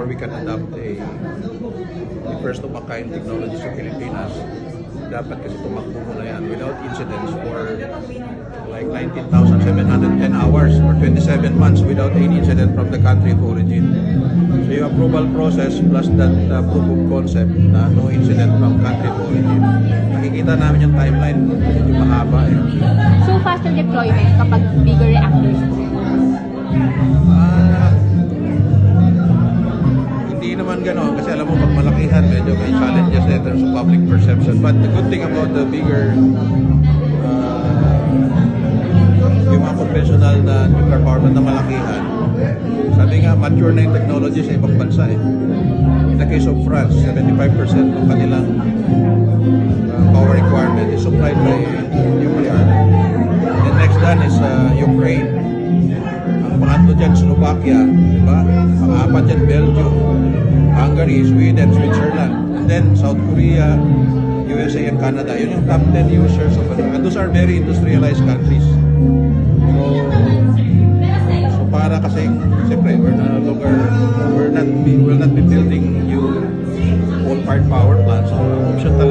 before we can adopt the first of a kind technology sa Pilipinas, dapat kasi tumakbo muna yan without incidents for like 19,710 hours or 27 months without any incident from the country of origin. So yung approval process plus that proof of concept na no incident from country of origin, nakikita namin yung timeline, medyo mahaba eh. So faster deployment kapag bigger reactors po? Hindi naman gano'n kasi alam mo pag malakihan medyo may challenges in terms of public perception, but the good thing about the bigger yung mga conventional na nuclear power plant na malakihan, sabi nga mature na yung technology sa ibang bansa eh. In the case of France, 75% ng kanilang power requirement is supplied by nuclear. The next done is Ukraine. Ang pangatlo dyan, Slovakia, diba? Pang-apat dyan, Belgium, Hungary, Sweden, Switzerland, and then South Korea, USA, and Canada. Yun yung top 10 users of it. And those are very industrialized countries. So para kasi, siyempre, we'll not be building new coal-fired power plants. So, option talaga